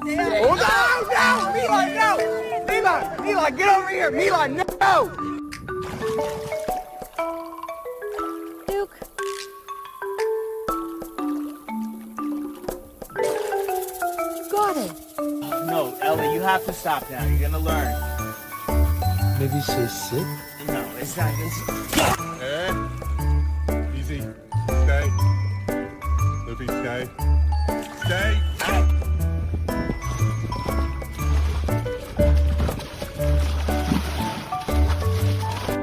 Oh, no! Mila, no! Mila, get over here! Mila, no! Duke. Got it. No, Ellie, you have to stop now. You're gonna learn. Maybe she's sick? No, it's not. Easy. Stay. Loopy, stay. Stay.